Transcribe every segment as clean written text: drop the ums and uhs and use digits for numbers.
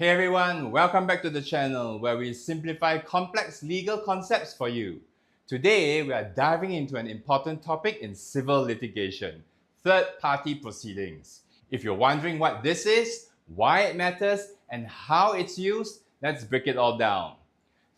Hey everyone, welcome back to the channel where we simplify complex legal concepts for you. Today, we are diving into an important topic in civil litigation, third-party proceedings. If you're wondering what this is, why it matters, and how it's used, let's break it all down.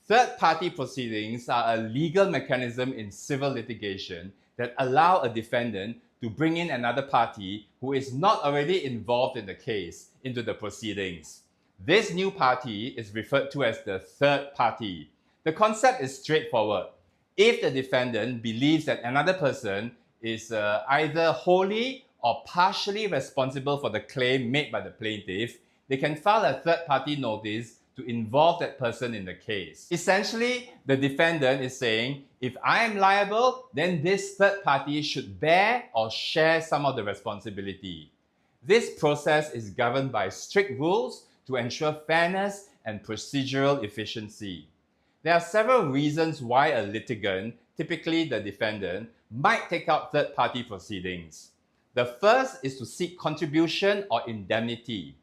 Third-party proceedings are a legal mechanism in civil litigation that allow a defendant to bring in another party who is not already involved in the case into the proceedings. This new party is referred to as the third party. The concept is straightforward. If the defendant believes that another person is either wholly or partially responsible for the claim made by the plaintiff, they can file a third party notice to involve that person in the case. Essentially, the defendant is saying, if I am liable, then this third party should bear or share some of the responsibility. This process is governed by strict rules to ensure fairness and procedural efficiency. There are several reasons why a litigant, typically the defendant, might take out third-party proceedings. The first is to seek contribution or indemnity.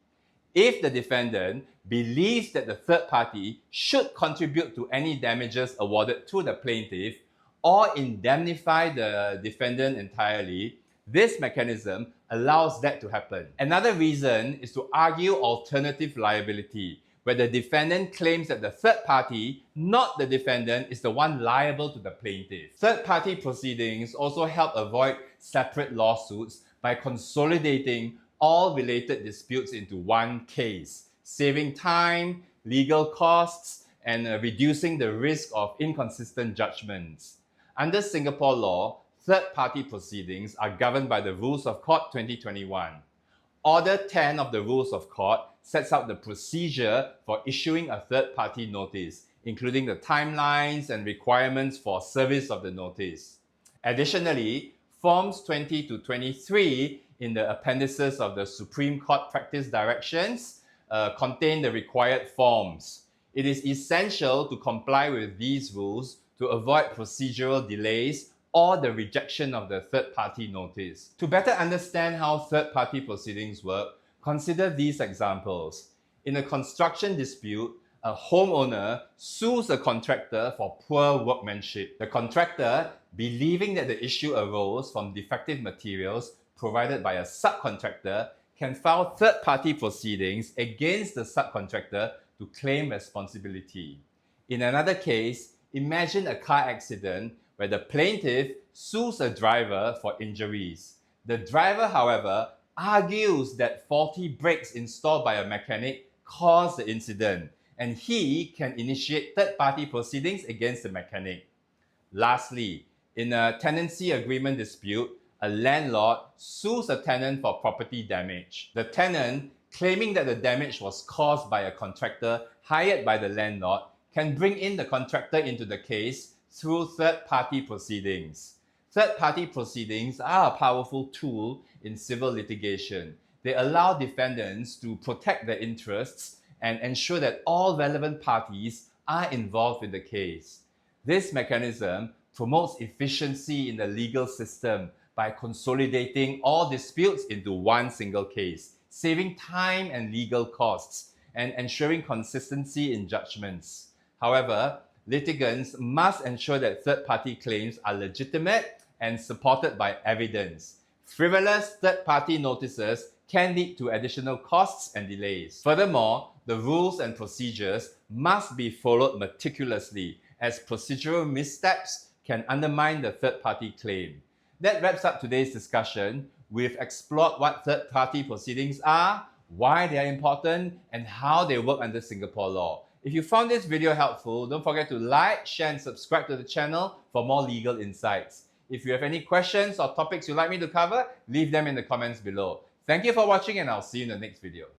If the defendant believes that the third party should contribute to any damages awarded to the plaintiff or indemnify the defendant entirely, this mechanism allows that to happen. Another reason is to argue alternative liability, where the defendant claims that the third party, not the defendant, is the one liable to the plaintiff. Third-party proceedings also help avoid separate lawsuits by consolidating all related disputes into one case, saving time, legal costs, and reducing the risk of inconsistent judgments. Under Singapore law, third-party proceedings are governed by the Rules of Court 2021. Order 10 of the Rules of Court sets out the procedure for issuing a third-party notice, including the timelines and requirements for service of the notice. Additionally, Forms 20 to 23 in the appendices of the Supreme Court Practice Directions contain the required forms. It is essential to comply with these rules to avoid procedural delays or the rejection of the third-party notice. To better understand how third-party proceedings work, consider these examples. In a construction dispute, a homeowner sues a contractor for poor workmanship. The contractor, believing that the issue arose from defective materials provided by a subcontractor, can file third-party proceedings against the subcontractor to claim responsibility. In another case, imagine a car accident where the plaintiff sues a driver for injuries. The driver, however, argues that faulty brakes installed by a mechanic caused the incident, and he can initiate third-party proceedings against the mechanic. Lastly, in a tenancy agreement dispute, a landlord sues a tenant for property damage. The tenant, claiming that the damage was caused by a contractor hired by the landlord, can bring in the contractor into the case through third-party proceedings. Third-party proceedings are a powerful tool in civil litigation. They allow defendants to protect their interests and ensure that all relevant parties are involved in the case. This mechanism promotes efficiency in the legal system by consolidating all disputes into one single case, saving time and legal costs, and ensuring consistency in judgments. However, litigants must ensure that third-party claims are legitimate and supported by evidence. Frivolous third-party notices can lead to additional costs and delays. Furthermore, the rules and procedures must be followed meticulously, as procedural missteps can undermine the third-party claim. That wraps up today's discussion. We've explored what third-party proceedings are, why they are important, and how they work under Singapore law. If you found this video helpful, don't forget to like, share, and subscribe to the channel for more legal insights. If you have any questions or topics you'd like me to cover, leave them in the comments below. Thank you for watching, and I'll see you in the next video.